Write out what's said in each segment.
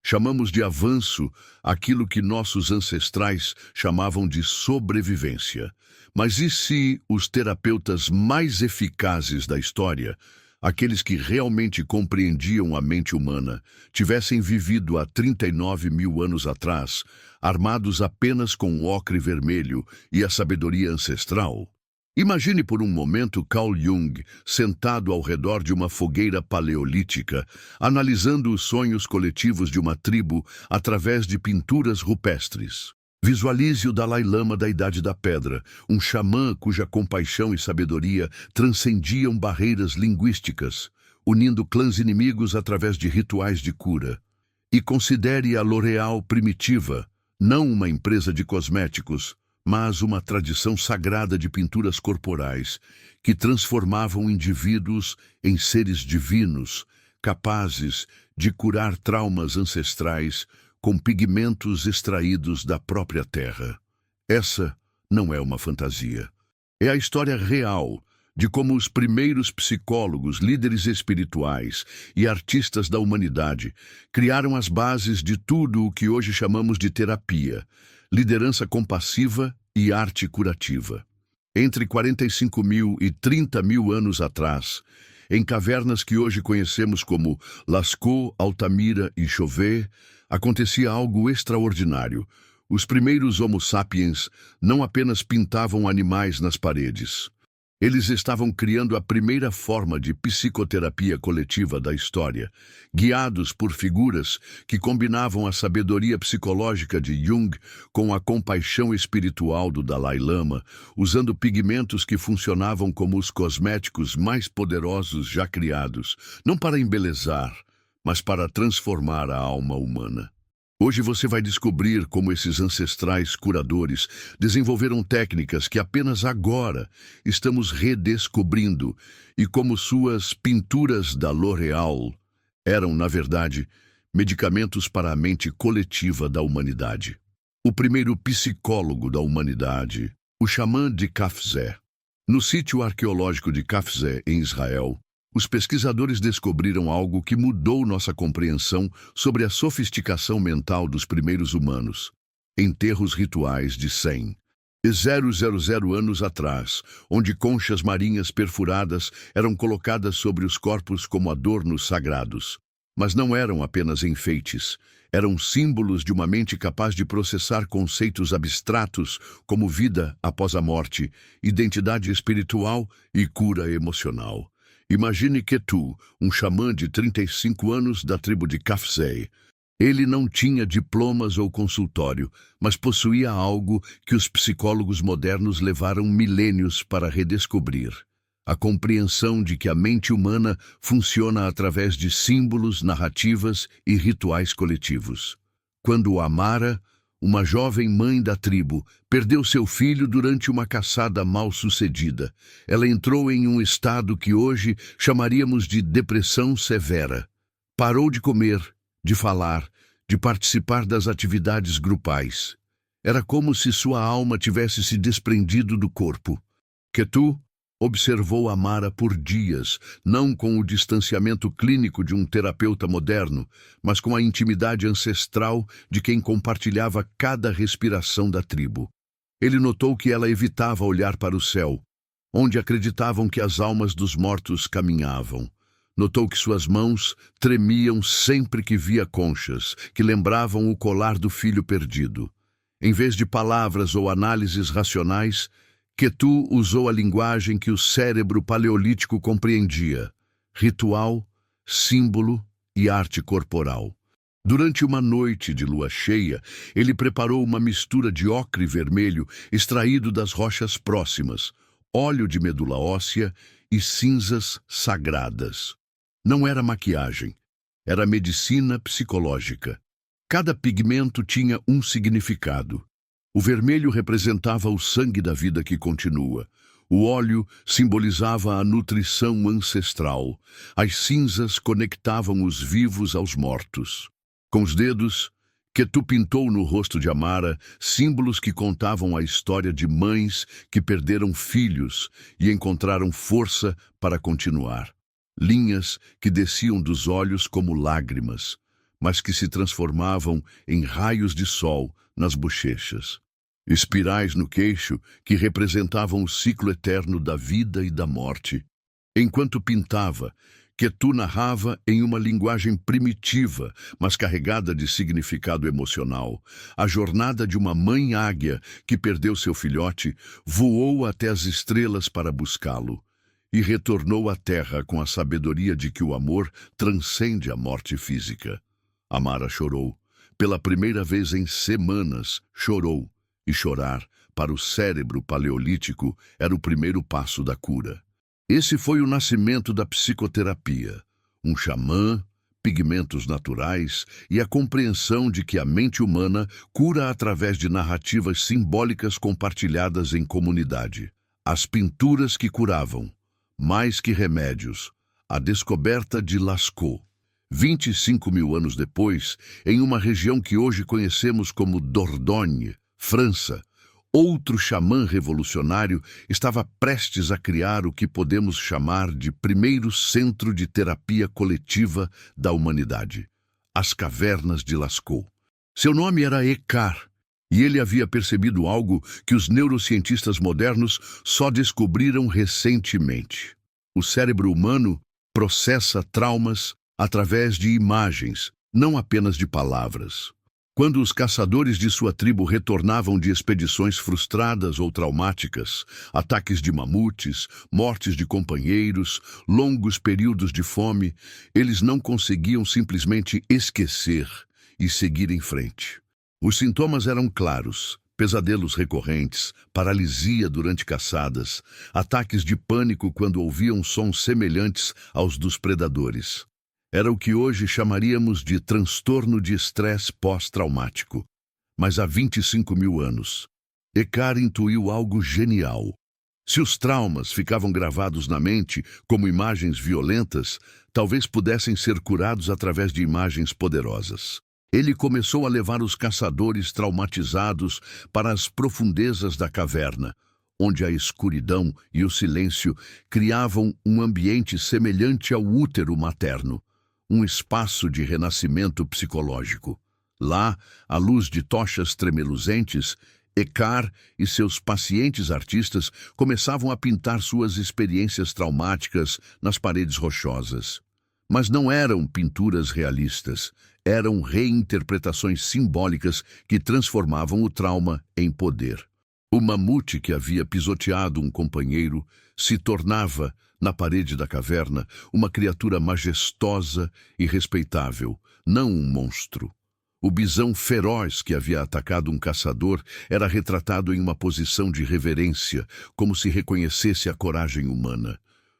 Chamamos de avanço aquilo que nossos ancestrais chamavam de sobrevivência. Mas e se os terapeutas mais eficazes da história, aqueles que realmente compreendiam a mente humana, tivessem vivido há 39 mil anos atrás, armados apenas com o ocre vermelho e a sabedoria ancestral? Imagine por um momento Carl Jung sentado ao redor de uma fogueira paleolítica, analisando os sonhos coletivos de uma tribo através de pinturas rupestres. Visualize o Dalai Lama da Idade da Pedra, um xamã cuja compaixão e sabedoria transcendiam barreiras linguísticas, unindo clãs inimigos através de rituais de cura. E considere a L'Oréal primitiva, não uma empresa de cosméticos, mas uma tradição sagrada de pinturas corporais que transformavam indivíduos em seres divinos, capazes de curar traumas ancestrais com pigmentos extraídos da própria terra. Essa não é uma fantasia. É a história real de como os primeiros psicólogos, líderes espirituais e artistas da humanidade criaram as bases de tudo o que hoje chamamos de terapia, liderança compassiva e arte curativa. Entre 45 mil e 30 mil anos atrás, em cavernas que hoje conhecemos como Lascaux, Altamira e Chauvet, acontecia algo extraordinário. Os primeiros Homo sapiens não apenas pintavam animais nas paredes. Eles estavam criando a primeira forma de psicoterapia coletiva da história, guiados por figuras que combinavam a sabedoria psicológica de Jung com a compaixão espiritual do Dalai Lama, usando pigmentos que funcionavam como os cosméticos mais poderosos já criados, não para embelezar, mas para transformar a alma humana. Hoje você vai descobrir como esses ancestrais curadores desenvolveram técnicas que apenas agora estamos redescobrindo e como suas pinturas da L'Oréal eram, na verdade, medicamentos para a mente coletiva da humanidade. O primeiro psicólogo da humanidade, o xamã de Kafzeh. No sítio arqueológico de Kafzeh, em Israel, os pesquisadores descobriram algo que mudou nossa compreensão sobre a sofisticação mental dos primeiros humanos. Enterros rituais de 100 e 000 anos atrás, onde conchas marinhas perfuradas eram colocadas sobre os corpos como adornos sagrados. Mas não eram apenas enfeites, eram símbolos de uma mente capaz de processar conceitos abstratos como vida após a morte, identidade espiritual e cura emocional. Imagine Ketu, um xamã de 35 anos da tribo de Kafzeh. Ele não tinha diplomas ou consultório, mas possuía algo que os psicólogos modernos levaram milênios para redescobrir: a compreensão de que a mente humana funciona através de símbolos, narrativas e rituais coletivos. Quando Amara, uma jovem mãe da tribo, perdeu seu filho durante uma caçada mal-sucedida, ela entrou em um estado que hoje chamaríamos de depressão severa. Parou de comer, de falar, de participar das atividades grupais. Era como se sua alma tivesse se desprendido do corpo. Ketu observou Amara por dias, não com o distanciamento clínico de um terapeuta moderno, mas com a intimidade ancestral de quem compartilhava cada respiração da tribo. Ele notou que ela evitava olhar para o céu, onde acreditavam que as almas dos mortos caminhavam. Notou que suas mãos tremiam sempre que via conchas, que lembravam o colar do filho perdido. Em vez de palavras ou análises racionais, Ketu usou a linguagem que o cérebro paleolítico compreendia: ritual, símbolo e arte corporal. Durante uma noite de lua cheia, ele preparou uma mistura de ocre vermelho extraído das rochas próximas, óleo de medula óssea e cinzas sagradas. Não era maquiagem, era medicina psicológica. Cada pigmento tinha um significado. O vermelho representava o sangue da vida que continua. O óleo simbolizava a nutrição ancestral. As cinzas conectavam os vivos aos mortos. Com os dedos, Ketu pintou no rosto de Amara símbolos que contavam a história de mães que perderam filhos e encontraram força para continuar. Linhas que desciam dos olhos como lágrimas, mas que se transformavam em raios de sol nas bochechas. Espirais no queixo que representavam o ciclo eterno da vida e da morte. Enquanto pintava, Ketu narrava em uma linguagem primitiva, mas carregada de significado emocional, a jornada de uma mãe águia que perdeu seu filhote, voou até as estrelas para buscá-lo e retornou à terra com a sabedoria de que o amor transcende a morte física. Amara chorou. Pela primeira vez em semanas, chorou. E chorar, para o cérebro paleolítico, era o primeiro passo da cura. Esse foi o nascimento da psicoterapia. Um xamã, pigmentos naturais e a compreensão de que a mente humana cura através de narrativas simbólicas compartilhadas em comunidade. As pinturas que curavam, mais que remédios, a descoberta de Lascaux. 25 mil anos depois, em uma região que hoje conhecemos como Dordogne, França, outro xamã revolucionário estava prestes a criar o que podemos chamar de primeiro centro de terapia coletiva da humanidade, as Cavernas de Lascaux. Seu nome era Eckhart, e ele havia percebido algo que os neurocientistas modernos só descobriram recentemente. O cérebro humano processa traumas através de imagens, não apenas de palavras. Quando os caçadores de sua tribo retornavam de expedições frustradas ou traumáticas, ataques de mamutes, mortes de companheiros, longos períodos de fome, eles não conseguiam simplesmente esquecer e seguir em frente. Os sintomas eram claros: pesadelos recorrentes, paralisia durante caçadas, ataques de pânico quando ouviam sons semelhantes aos dos predadores. Era o que hoje chamaríamos de transtorno de estresse pós-traumático. Mas há 25 mil anos, Eckhart intuiu algo genial. Se os traumas ficavam gravados na mente como imagens violentas, talvez pudessem ser curados através de imagens poderosas. Ele começou a levar os caçadores traumatizados para as profundezas da caverna, onde a escuridão e o silêncio criavam um ambiente semelhante ao útero materno. Um espaço de renascimento psicológico. Lá, à luz de tochas tremeluzentes, Eckhart e seus pacientes artistas começavam a pintar suas experiências traumáticas nas paredes rochosas. Mas não eram pinturas realistas, eram reinterpretações simbólicas que transformavam o trauma em poder. O mamute que havia pisoteado um companheiro se tornava, na parede da caverna, uma criatura majestosa e respeitável, não um monstro. O bisão feroz que havia atacado um caçador era retratado em uma posição de reverência, como se reconhecesse a coragem humana.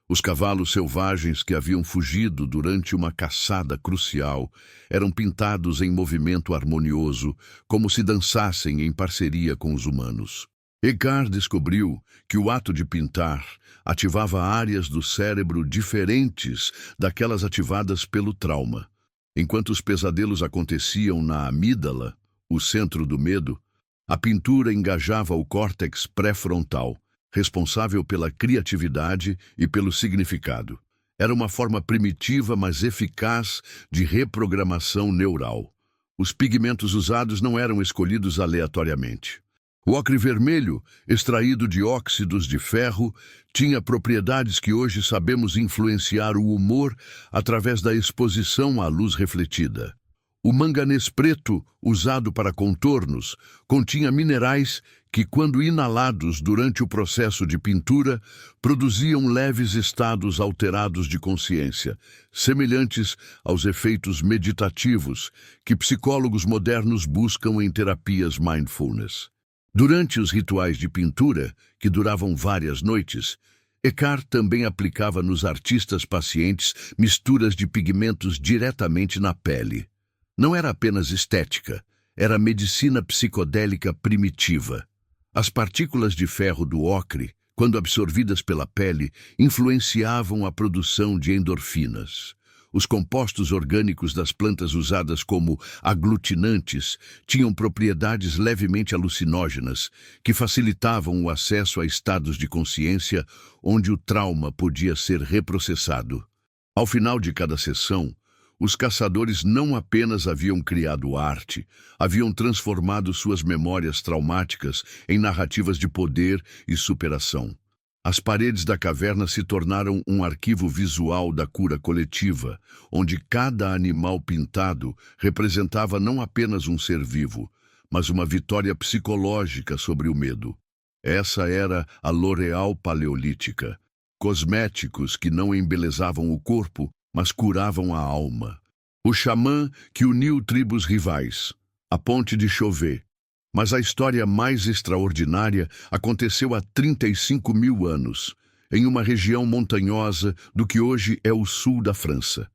Os cavalos selvagens que haviam fugido durante uma caçada crucial eram pintados em movimento harmonioso, como se dançassem em parceria com os humanos. Eckhart descobriu que o ato de pintar ativava áreas do cérebro diferentes daquelas ativadas pelo trauma. Enquanto os pesadelos aconteciam na amígdala, o centro do medo, a pintura engajava o córtex pré-frontal, responsável pela criatividade e pelo significado. Era uma forma primitiva, mas eficaz, de reprogramação neural. Os pigmentos usados não eram escolhidos aleatoriamente. O ocre vermelho, extraído de óxidos de ferro, tinha propriedades que hoje sabemos influenciar o humor através da exposição à luz refletida. O manganês preto, usado para contornos, continha minerais que, quando inalados durante o processo de pintura, produziam leves estados alterados de consciência, semelhantes aos efeitos meditativos que psicólogos modernos buscam em terapias mindfulness. Durante os rituais de pintura, que duravam várias noites, Eckhart também aplicava nos artistas pacientes misturas de pigmentos diretamente na pele. Não era apenas estética, era medicina psicodélica primitiva. As partículas de ferro do ocre, quando absorvidas pela pele, influenciavam a produção de endorfinas. Os compostos orgânicos das plantas usadas como aglutinantes tinham propriedades levemente alucinógenas que facilitavam o acesso a estados de consciência onde o trauma podia ser reprocessado. Ao final de cada sessão, Os caçadores não apenas haviam criado arte, haviam transformado suas memórias traumáticas em narrativas de poder e superação. As paredes da caverna se tornaram um arquivo visual da cura coletiva, onde cada animal pintado representava não apenas um ser vivo, mas uma vitória psicológica sobre o medo. Essa era a L'Oréal paleolítica. Cosméticos que não embelezavam o corpo, mas curavam a alma. O xamã que uniu tribos rivais. A ponte de Chauvet. Mas a história mais extraordinária aconteceu há 35 mil anos, em uma região montanhosa do que hoje é o sul da França.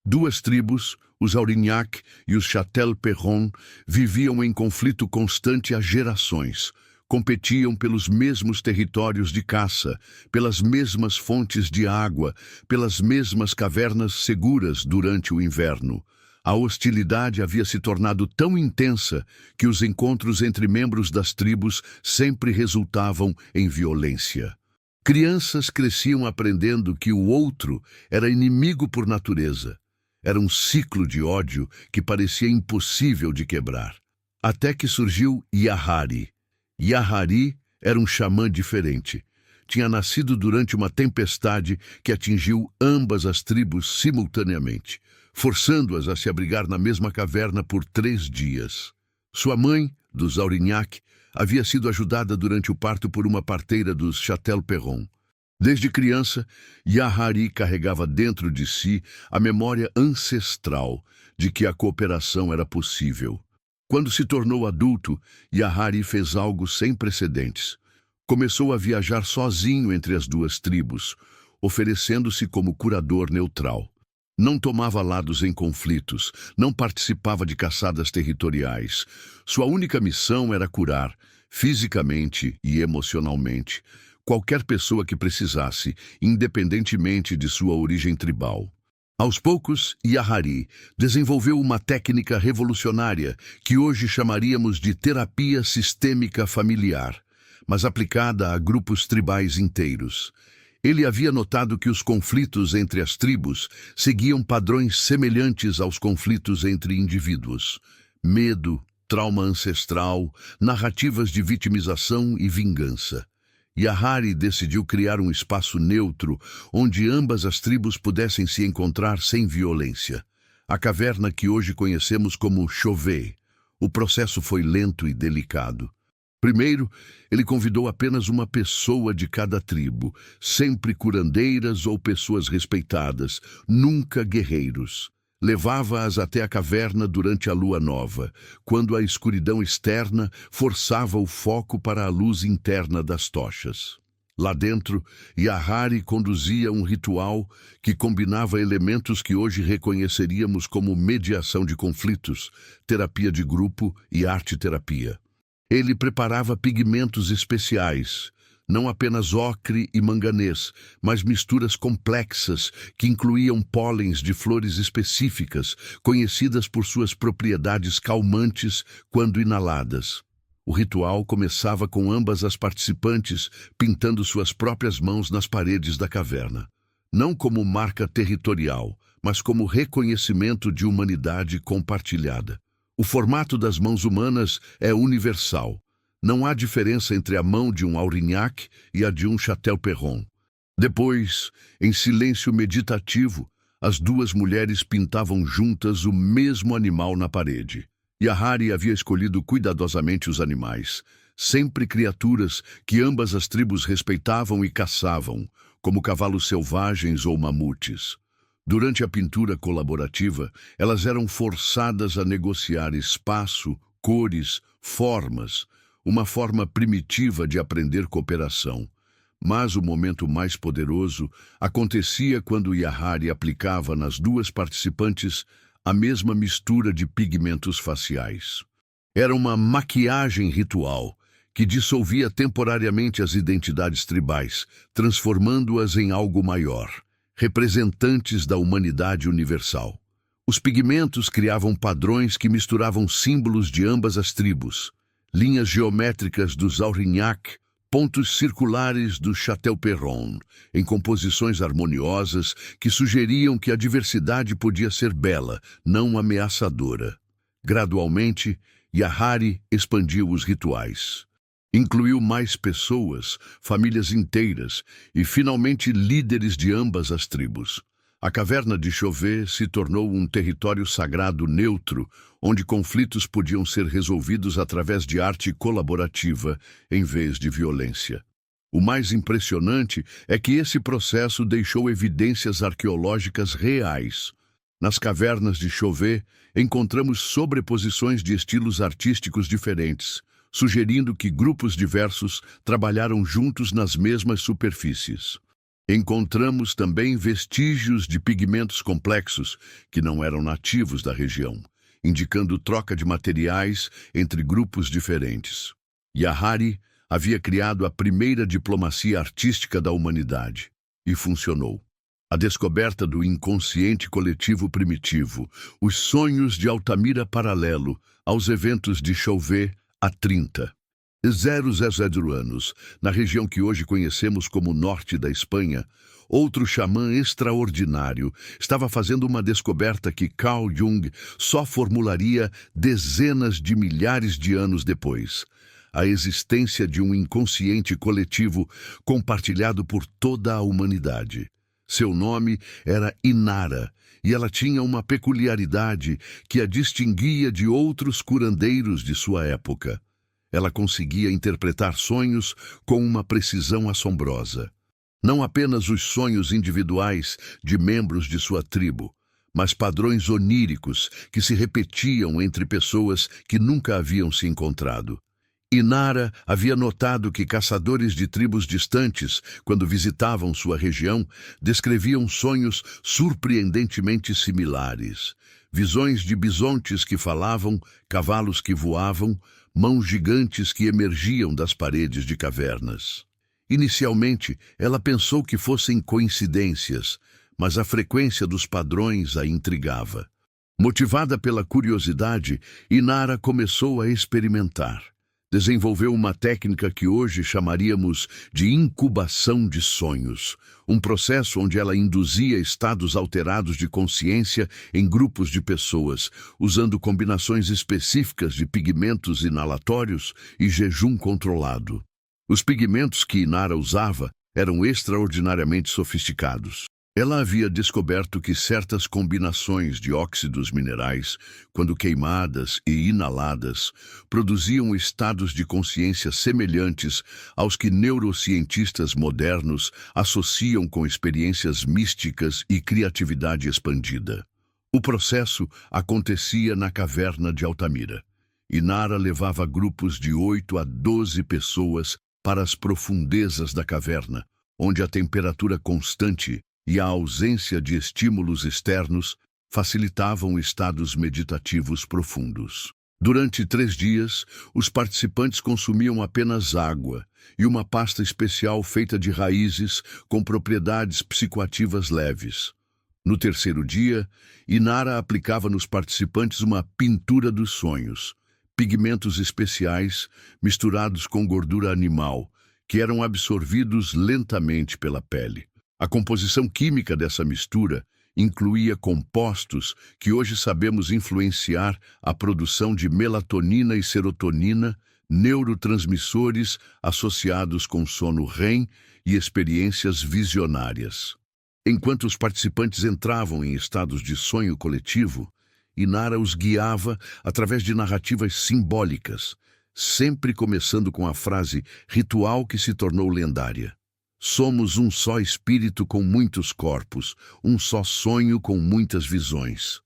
Duas tribos, os Aurignac e os Châtel-Perron, viviam em conflito constante há gerações. Competiam pelos mesmos territórios de caça, pelas mesmas fontes de água, pelas mesmas cavernas seguras durante o inverno. A hostilidade havia se tornado tão intensa que os encontros entre membros das tribos sempre resultavam em violência. Crianças cresciam aprendendo que o outro era inimigo por natureza. Era um ciclo de ódio que parecia impossível de quebrar. Até que surgiu Yahari. Yahari era um xamã diferente. Tinha nascido durante uma tempestade que atingiu ambas as tribos simultaneamente, forçando-as a se abrigar na mesma caverna por 3 dias. Sua mãe, dos Aurignac, havia sido ajudada durante o parto por uma parteira dos Châtel-Perron. Desde criança, Yahari carregava dentro de si a memória ancestral de que a cooperação era possível. Quando se tornou adulto, Yahari fez algo sem precedentes. Começou a viajar sozinho entre as duas tribos, oferecendo-se como curador neutral. Não tomava lados em conflitos, não participava de caçadas territoriais. Sua única missão era curar, fisicamente e emocionalmente, qualquer pessoa que precisasse, independentemente de sua origem tribal. Aos poucos, Yahari desenvolveu uma técnica revolucionária que hoje chamaríamos de terapia sistêmica familiar, mas aplicada a grupos tribais inteiros. Ele havia notado que os conflitos entre as tribos seguiam padrões semelhantes aos conflitos entre indivíduos. Medo, trauma ancestral, narrativas de vitimização e vingança. Yahari decidiu criar um espaço neutro onde ambas as tribos pudessem se encontrar sem violência. A caverna que hoje conhecemos como Chauvet. O processo foi lento e delicado. Primeiro, ele convidou apenas uma pessoa de cada tribo, sempre curandeiras ou pessoas respeitadas, nunca guerreiros. Levava-as até a caverna durante a lua nova, quando a escuridão externa forçava o foco para a luz interna das tochas. Lá dentro, Yahari conduzia um ritual que combinava elementos que hoje reconheceríamos como mediação de conflitos, terapia de grupo e arte-terapia. Ele preparava pigmentos especiais, não apenas ocre e manganês, mas misturas complexas que incluíam pólens de flores específicas, conhecidas por suas propriedades calmantes quando inaladas. O ritual começava com ambas as participantes pintando suas próprias mãos nas paredes da caverna. Não como marca territorial, mas como reconhecimento de humanidade compartilhada. O formato das mãos humanas é universal. Não há diferença entre a mão de um Aurignac e a de um Châtel-Perron. Depois, em silêncio meditativo, as duas mulheres pintavam juntas o mesmo animal na parede. Yahari havia escolhido cuidadosamente os animais, sempre criaturas que ambas as tribos respeitavam e caçavam, como cavalos selvagens ou mamutes. Durante a pintura colaborativa, elas eram forçadas a negociar espaço, cores, formas, uma forma primitiva de aprender cooperação. Mas o momento mais poderoso acontecia quando Yahari aplicava nas duas participantes a mesma mistura de pigmentos faciais. Era uma maquiagem ritual que dissolvia temporariamente as identidades tribais, transformando-as em algo maior, representantes da humanidade universal. Os pigmentos criavam padrões que misturavam símbolos de ambas as tribos, linhas geométricas dos Aurignac, pontos circulares do Château-Perron, em composições harmoniosas que sugeriam que a diversidade podia ser bela, não ameaçadora. Gradualmente, Yahari expandiu os rituais. Incluiu mais pessoas, famílias inteiras e, finalmente, líderes de ambas as tribos. A caverna de Chauvet se tornou um território sagrado neutro, onde conflitos podiam ser resolvidos através de arte colaborativa, em vez de violência. O mais impressionante é que esse processo deixou evidências arqueológicas reais. Nas cavernas de Chauvet, encontramos sobreposições de estilos artísticos diferentes, sugerindo que grupos diversos trabalharam juntos nas mesmas superfícies. Encontramos também vestígios de pigmentos complexos que não eram nativos da região, indicando troca de materiais entre grupos diferentes. Yahari havia criado a primeira diplomacia artística da humanidade, e funcionou. A descoberta do inconsciente coletivo primitivo, os sonhos de Altamira paralelo aos eventos de Chauvet há 30 anos, na região que hoje conhecemos como norte da Espanha, outro xamã extraordinário estava fazendo uma descoberta que Carl Jung só formularia dezenas de milhares de anos depois: a existência de um inconsciente coletivo compartilhado por toda a humanidade. Seu nome era Inara, e ela tinha uma peculiaridade que a distinguia de outros curandeiros de sua época. Ela conseguia interpretar sonhos com uma precisão assombrosa. Não apenas os sonhos individuais de membros de sua tribo, mas padrões oníricos que se repetiam entre pessoas que nunca haviam se encontrado. Inara havia notado que caçadores de tribos distantes, quando visitavam sua região, descreviam sonhos surpreendentemente similares. Visões de bisontes que falavam, cavalos que voavam, mãos gigantes que emergiam das paredes de cavernas. Inicialmente, ela pensou que fossem coincidências, mas a frequência dos padrões a intrigava. Motivada pela curiosidade, Inara começou a experimentar. Desenvolveu uma técnica que hoje chamaríamos de incubação de sonhos, um processo onde ela induzia estados alterados de consciência em grupos de pessoas, usando combinações específicas de pigmentos inalatórios e jejum controlado. Os pigmentos que Inara usava eram extraordinariamente sofisticados. Ela havia descoberto que certas combinações de óxidos minerais, quando queimadas e inaladas, produziam estados de consciência semelhantes aos que neurocientistas modernos associam com experiências místicas e criatividade expandida. O processo acontecia na caverna de Altamira. Inara levava grupos de 8 a 12 pessoas para as profundezas da caverna, onde a temperatura constante e a ausência de estímulos externos facilitavam estados meditativos profundos. Durante 3 dias, os participantes consumiam apenas água e uma pasta especial feita de raízes com propriedades psicoativas leves. No 3º dia, Inara aplicava nos participantes uma pintura dos sonhos, pigmentos especiais misturados com gordura animal, que eram absorvidos lentamente pela pele. A composição química dessa mistura incluía compostos que hoje sabemos influenciar a produção de melatonina e serotonina, neurotransmissores associados com sono REM e experiências visionárias. Enquanto os participantes entravam em estados de sonho coletivo, Inara os guiava através de narrativas simbólicas, sempre começando com a frase ritual que se tornou lendária. Somos um só espírito com muitos corpos, um só sonho com muitas visões.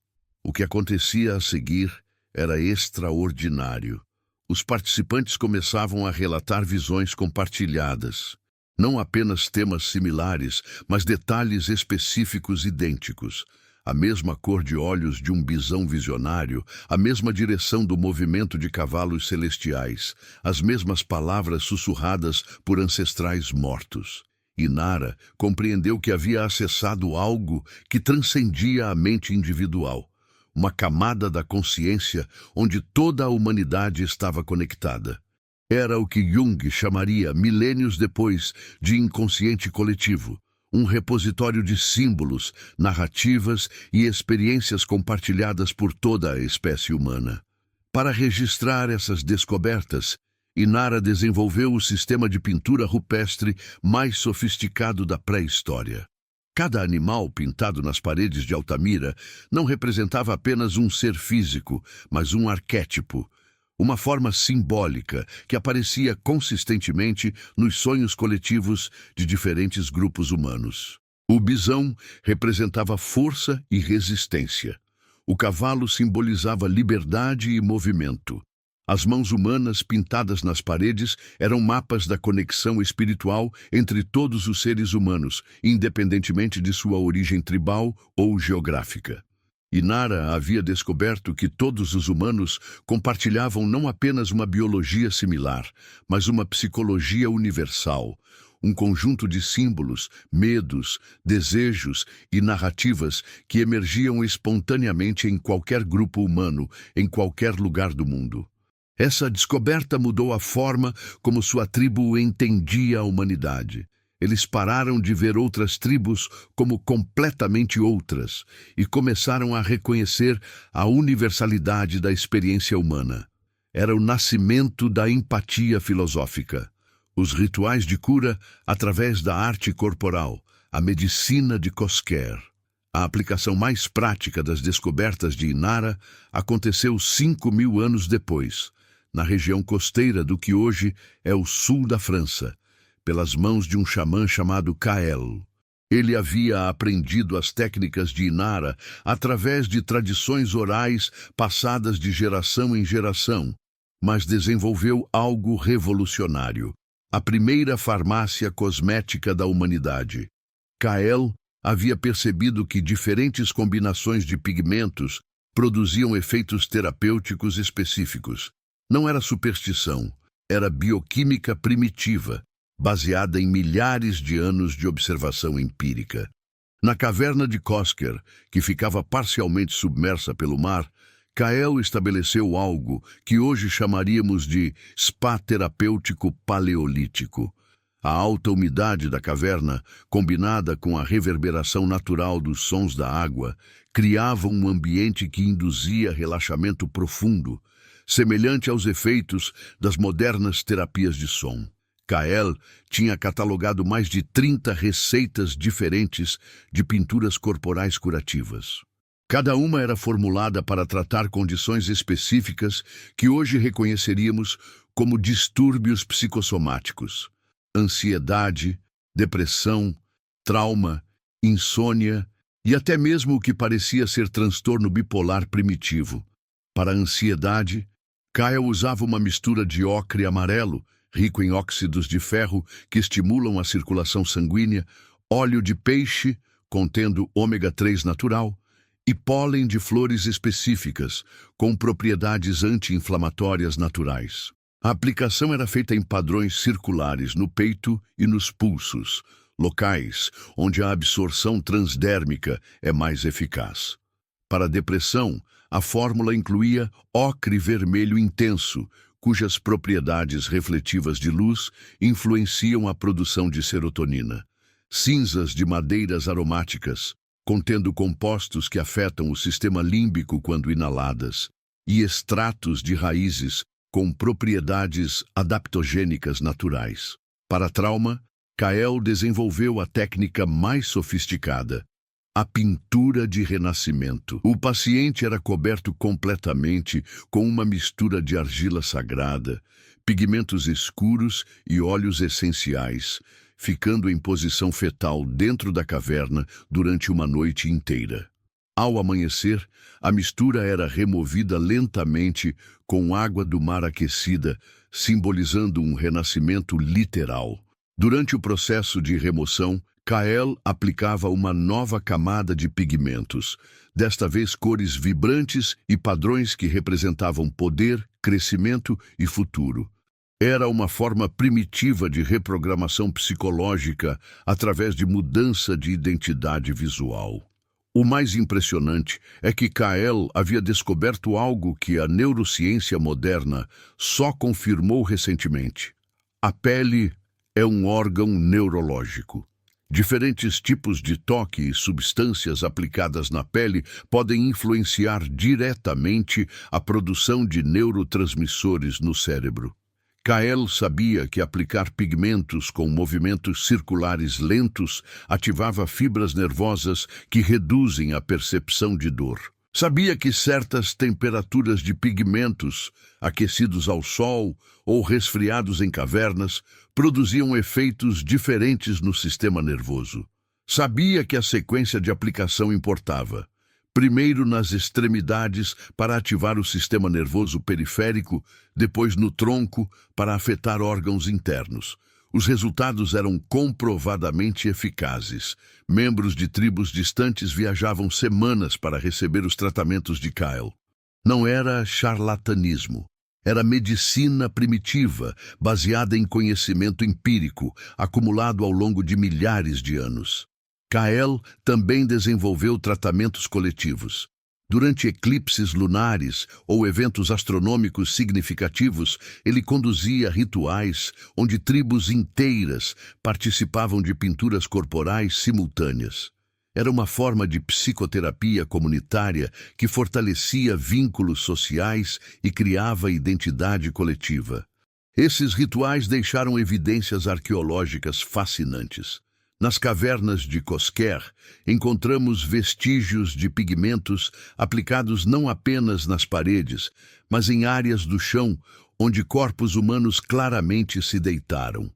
O que acontecia a seguir era extraordinário. Os participantes começavam a relatar visões compartilhadas. Não apenas temas similares, mas detalhes específicos idênticos. A mesma cor de olhos de um bisão visionário, a mesma direção do movimento de cavalos celestiais, as mesmas palavras sussurradas por ancestrais mortos. Inara compreendeu que havia acessado algo que transcendia a mente individual, uma camada da consciência onde toda a humanidade estava conectada. Era o que Jung chamaria, milênios depois, de inconsciente coletivo, um repositório de símbolos, narrativas e experiências compartilhadas por toda a espécie humana. Para registrar essas descobertas, Inara desenvolveu o sistema de pintura rupestre mais sofisticado da pré-história. Cada animal pintado nas paredes de Altamira não representava apenas um ser físico, mas um arquétipo, uma forma simbólica que aparecia consistentemente nos sonhos coletivos de diferentes grupos humanos. O bisão representava força e resistência. O cavalo simbolizava liberdade e movimento. As mãos humanas pintadas nas paredes eram mapas da conexão espiritual entre todos os seres humanos, independentemente de sua origem tribal ou geográfica. Inara havia descoberto que todos os humanos compartilhavam não apenas uma biologia similar, mas uma psicologia universal, um conjunto de símbolos, medos, desejos e narrativas que emergiam espontaneamente em qualquer grupo humano, em qualquer lugar do mundo. Essa descoberta mudou a forma como sua tribo entendia a humanidade. Eles pararam de ver outras tribos como completamente outras e começaram a reconhecer a universalidade da experiência humana. Era o nascimento da empatia filosófica. Os rituais de cura através da arte corporal, a medicina de Kosker. A aplicação mais prática das descobertas de Inara aconteceu 5.000 anos depois, na região costeira do que hoje é o sul da França, pelas mãos de um xamã chamado Kael. Ele havia aprendido as técnicas de Inara através de tradições orais passadas de geração em geração, mas desenvolveu algo revolucionário: a primeira farmácia cosmética da humanidade. Kael havia percebido que diferentes combinações de pigmentos produziam efeitos terapêuticos específicos. Não era superstição, era bioquímica primitiva, baseada em milhares de anos de observação empírica. Na caverna de Kosker, que ficava parcialmente submersa pelo mar, Kael estabeleceu algo que hoje chamaríamos de spa terapêutico paleolítico. A alta umidade da caverna, combinada com a reverberação natural dos sons da água, criava um ambiente que induzia relaxamento profundo, semelhante aos efeitos das modernas terapias de som. Kael tinha catalogado mais de 30 receitas diferentes de pinturas corporais curativas. Cada uma era formulada para tratar condições específicas que hoje reconheceríamos como distúrbios psicossomáticos: ansiedade, depressão, trauma, insônia e até mesmo o que parecia ser transtorno bipolar primitivo. Para a ansiedade, Kael usava uma mistura de ocre amarelo, rico em óxidos de ferro que estimulam a circulação sanguínea, óleo de peixe, contendo ômega 3 natural, e pólen de flores específicas, com propriedades anti-inflamatórias naturais. A aplicação era feita em padrões circulares no peito e nos pulsos, locais onde a absorção transdérmica é mais eficaz. Para a depressão, a fórmula incluía ocre vermelho intenso, cujas propriedades refletivas de luz influenciam a produção de serotonina. Cinzas de madeiras aromáticas, contendo compostos que afetam o sistema límbico quando inaladas, e extratos de raízes com propriedades adaptogênicas naturais. Para trauma, Kael desenvolveu a técnica mais sofisticada: a pintura de renascimento. O paciente era coberto completamente com uma mistura de argila sagrada, pigmentos escuros e óleos essenciais, ficando em posição fetal dentro da caverna durante uma noite inteira. Ao amanhecer, a mistura era removida lentamente com água do mar aquecida, simbolizando um renascimento literal. Durante o processo de remoção, Kael aplicava uma nova camada de pigmentos, desta vez cores vibrantes e padrões que representavam poder, crescimento e futuro. Era uma forma primitiva de reprogramação psicológica através de mudança de identidade visual. O mais impressionante é que Kael havia descoberto algo que a neurociência moderna só confirmou recentemente. A pele é um órgão neurológico. Diferentes tipos de toque e substâncias aplicadas na pele podem influenciar diretamente a produção de neurotransmissores no cérebro. Kael sabia que aplicar pigmentos com movimentos circulares lentos ativava fibras nervosas que reduzem a percepção de dor. Sabia que certas temperaturas de pigmentos, aquecidos ao sol ou resfriados em cavernas, produziam efeitos diferentes no sistema nervoso. Sabia que a sequência de aplicação importava. Primeiro nas extremidades para ativar o sistema nervoso periférico, depois no tronco para afetar órgãos internos. Os resultados eram comprovadamente eficazes. Membros de tribos distantes viajavam semanas para receber os tratamentos de Kael. Não era charlatanismo. Era medicina primitiva, baseada em conhecimento empírico, acumulado ao longo de milhares de anos. Kael também desenvolveu tratamentos coletivos. Durante eclipses lunares ou eventos astronômicos significativos, ele conduzia rituais onde tribos inteiras participavam de pinturas corporais simultâneas. Era uma forma de psicoterapia comunitária que fortalecia vínculos sociais e criava identidade coletiva. Esses rituais deixaram evidências arqueológicas fascinantes. Nas cavernas de Cosquer, encontramos vestígios de pigmentos aplicados não apenas nas paredes, mas em áreas do chão onde corpos humanos claramente se deitaram.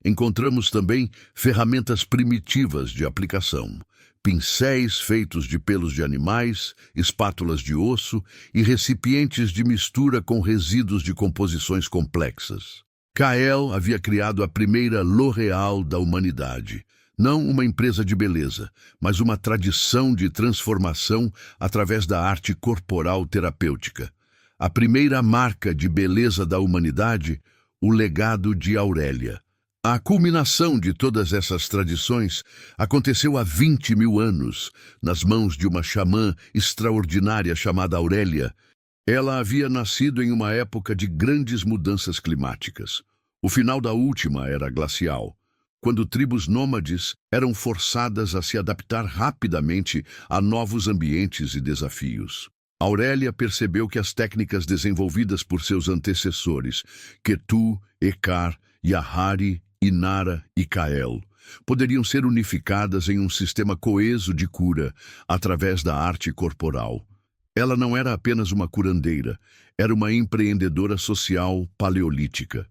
Encontramos também ferramentas primitivas de aplicação, pincéis feitos de pelos de animais, espátulas de osso e recipientes de mistura com resíduos de composições complexas. Kael havia criado a primeira L'Oréal da humanidade. Não uma empresa de beleza, mas uma tradição de transformação através da arte corporal terapêutica. A primeira marca de beleza da humanidade, o legado de Aurélia. A culminação de todas essas tradições aconteceu há 20 mil anos, nas mãos de uma xamã extraordinária chamada Aurélia. Ela havia nascido em uma época de grandes mudanças climáticas. O final da última era glacial, quando tribos nômades eram forçadas a se adaptar rapidamente a novos ambientes e desafios. Aurélia percebeu que as técnicas desenvolvidas por seus antecessores, Ketu, Ekar, Yahari, Inara e Kael, poderiam ser unificadas em um sistema coeso de cura através da arte corporal. Ela não era apenas uma curandeira, era uma empreendedora social paleolítica.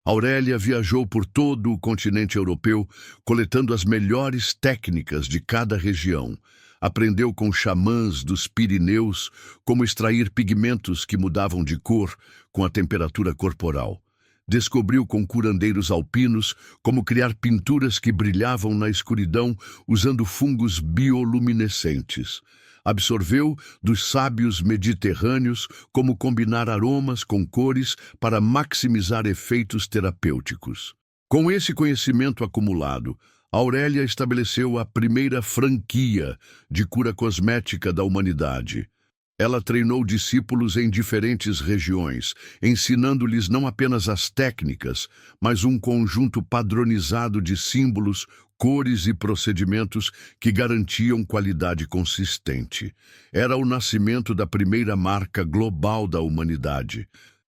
Aurélia viajou por todo o continente europeu, coletando as melhores técnicas de cada região. Aprendeu com xamãs dos Pirineus como extrair pigmentos que mudavam de cor com a temperatura corporal. Descobriu com curandeiros alpinos como criar pinturas que brilhavam na escuridão usando fungos bioluminescentes. Absorveu dos sábios mediterrâneos como combinar aromas com cores para maximizar efeitos terapêuticos. Com esse conhecimento acumulado, Aurélia estabeleceu a primeira franquia de cura cosmética da humanidade. Ela treinou discípulos em diferentes regiões, ensinando-lhes não apenas as técnicas, mas um conjunto padronizado de símbolos, cores e procedimentos que garantiam qualidade consistente. Era o nascimento da primeira marca global da humanidade.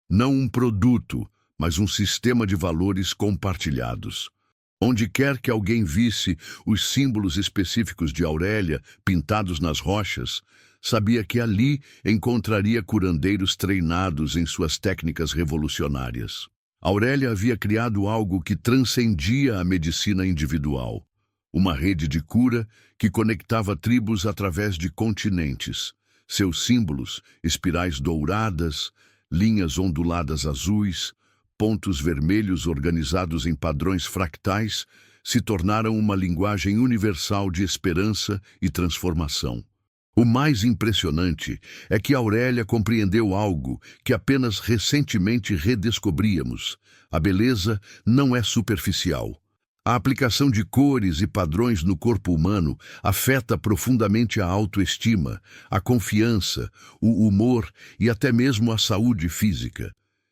Não um produto, mas um sistema de valores compartilhados. Onde quer que alguém visse os símbolos específicos de Aurélia pintados nas rochas, sabia que ali encontraria curandeiros treinados em suas técnicas revolucionárias. Aurélia havia criado algo que transcendia a medicina individual, uma rede de cura que conectava tribos através de continentes. Seus símbolos, espirais douradas, linhas onduladas azuis, pontos vermelhos organizados em padrões fractais, se tornaram uma linguagem universal de esperança e transformação. O mais impressionante é que Aurélia compreendeu algo que apenas recentemente redescobríamos. A beleza não é superficial. A aplicação de cores e padrões no corpo humano afeta profundamente a autoestima, a confiança, o humor e até mesmo a saúde física.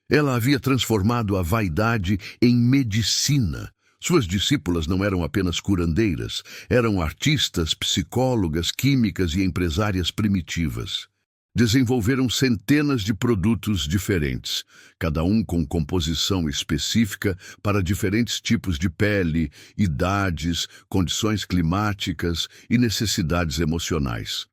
Ela havia transformado a vaidade em medicina. Suas discípulas não eram apenas curandeiras, eram artistas, psicólogas, químicas e empresárias primitivas. Desenvolveram centenas de produtos diferentes, cada um com composição específica para diferentes tipos de pele, idades, condições climáticas e necessidades emocionais.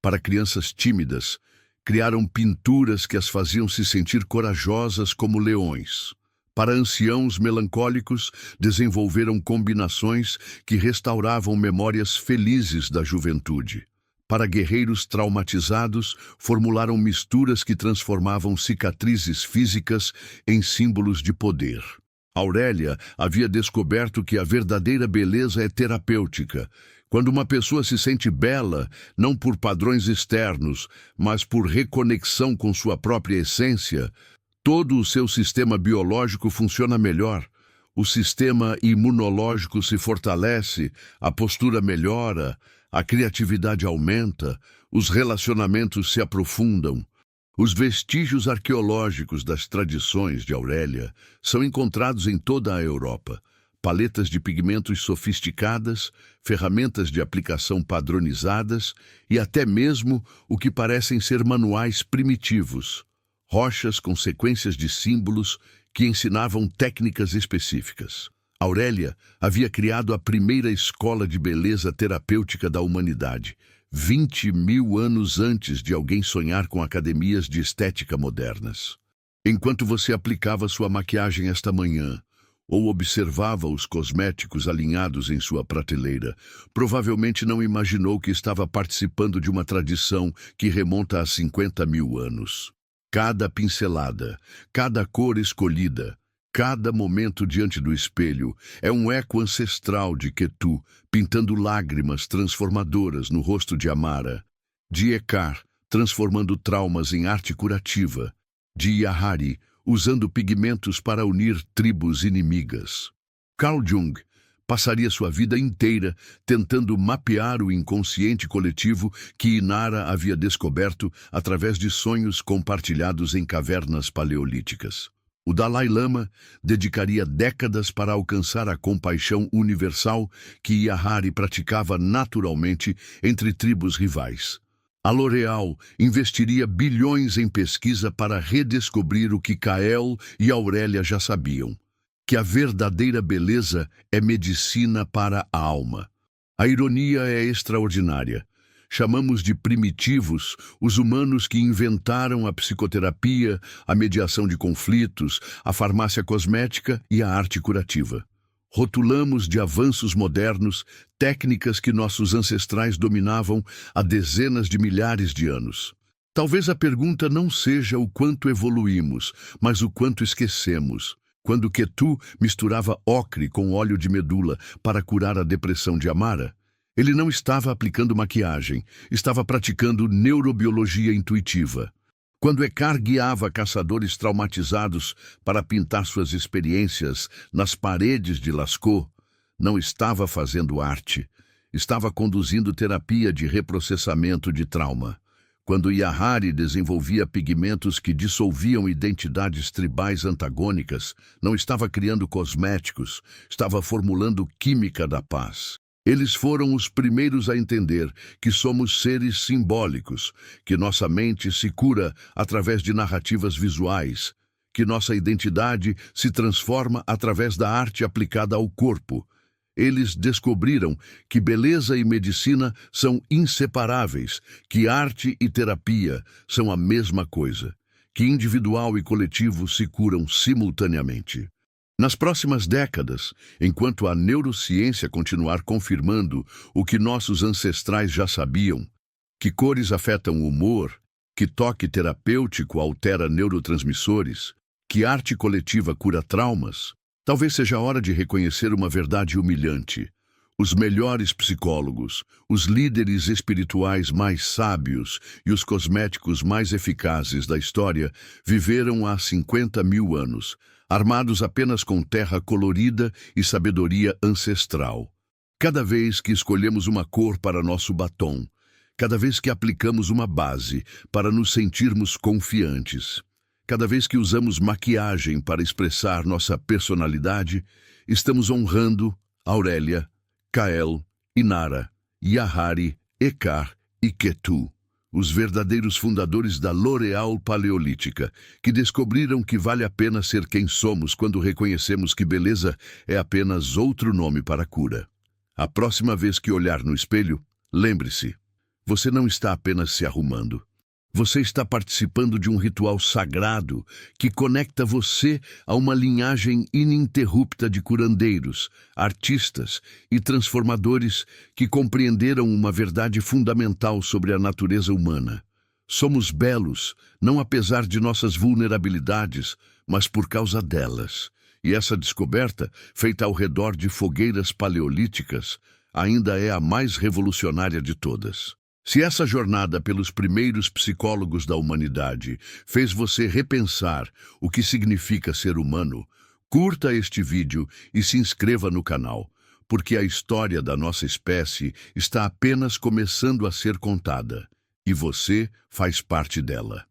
Para crianças tímidas, criaram pinturas que as faziam se sentir corajosas como leões. Para anciãos melancólicos, desenvolveram combinações que restauravam memórias felizes da juventude. Para guerreiros traumatizados, formularam misturas que transformavam cicatrizes físicas em símbolos de poder. Aurélia havia descoberto que a verdadeira beleza é terapêutica. Quando uma pessoa se sente bela, não por padrões externos, mas por reconexão com sua própria essência, todo o seu sistema biológico funciona melhor. O sistema imunológico se fortalece, a postura melhora, a criatividade aumenta, os relacionamentos se aprofundam. Os vestígios arqueológicos das tradições de Aurélia são encontrados em toda a Europa. Paletas de pigmentos sofisticadas, ferramentas de aplicação padronizadas e até mesmo o que parecem ser manuais primitivos. Rochas com sequências de símbolos que ensinavam técnicas específicas. Aurélia havia criado a primeira escola de beleza terapêutica da humanidade, 20.000 anos antes de alguém sonhar com academias de estética modernas. Enquanto você aplicava sua maquiagem esta manhã, ou observava os cosméticos alinhados em sua prateleira, provavelmente não imaginou que estava participando de uma tradição que remonta a 50.000 anos. Cada pincelada, cada cor escolhida, cada momento diante do espelho é um eco ancestral de Ketu, pintando lágrimas transformadoras no rosto de Amara, de Ekar, transformando traumas em arte curativa, de Yahari, usando pigmentos para unir tribos inimigas. Carl Jung passaria sua vida inteira tentando mapear o inconsciente coletivo que Inara havia descoberto através de sonhos compartilhados em cavernas paleolíticas. O Dalai Lama dedicaria décadas para alcançar a compaixão universal que Yahari praticava naturalmente entre tribos rivais. A L'Oréal investiria bilhões em pesquisa para redescobrir o que Kael e Aurélia já sabiam, que a verdadeira beleza é medicina para a alma. A ironia é extraordinária. Chamamos de primitivos os humanos que inventaram a psicoterapia, a mediação de conflitos, a farmácia cosmética e a arte curativa. Rotulamos de avanços modernos técnicas que nossos ancestrais dominavam há dezenas de milhares de anos. Talvez a pergunta não seja o quanto evoluímos, mas o quanto esquecemos. Quando Ketu misturava ocre com óleo de medula para curar a depressão de Amara, ele não estava aplicando maquiagem, estava praticando neurobiologia intuitiva. Quando Ekar guiava caçadores traumatizados para pintar suas experiências nas paredes de Lascaux, não estava fazendo arte, estava conduzindo terapia de reprocessamento de trauma. Quando Yahari desenvolvia pigmentos que dissolviam identidades tribais antagônicas, não estava criando cosméticos, estava formulando química da paz. Eles foram os primeiros a entender que somos seres simbólicos, que nossa mente se cura através de narrativas visuais, que nossa identidade se transforma através da arte aplicada ao corpo. Eles descobriram que beleza e medicina são inseparáveis, que arte e terapia são a mesma coisa, que individual e coletivo se curam simultaneamente. Nas próximas décadas, enquanto a neurociência continuar confirmando o que nossos ancestrais já sabiam, que cores afetam o humor, que toque terapêutico altera neurotransmissores, que arte coletiva cura traumas, talvez seja a hora de reconhecer uma verdade humilhante. Os melhores psicólogos, os líderes espirituais mais sábios e os cosméticos mais eficazes da história viveram há 50.000 anos. armados apenas com terra colorida e sabedoria ancestral. Cada vez que escolhemos uma cor para nosso batom, cada vez que aplicamos uma base para nos sentirmos confiantes, cada vez que usamos maquiagem para expressar nossa personalidade, estamos honrando Aurélia, Kael, Inara, Yahari, Ekar e Ketu, os verdadeiros fundadores da L'Oréal Paleolítica, que descobriram que vale a pena ser quem somos quando reconhecemos que beleza é apenas outro nome para a cura. A próxima vez que olhar no espelho, lembre-se, você não está apenas se arrumando. Você está participando de um ritual sagrado que conecta você a uma linhagem ininterrupta de curandeiros, artistas e transformadores que compreenderam uma verdade fundamental sobre a natureza humana. Somos belos, não apesar de nossas vulnerabilidades, mas por causa delas. E essa descoberta, feita ao redor de fogueiras paleolíticas, ainda é a mais revolucionária de todas. Se essa jornada pelos primeiros psicólogos da humanidade fez você repensar o que significa ser humano, curta este vídeo e se inscreva no canal, porque a história da nossa espécie está apenas começando a ser contada, e você faz parte dela.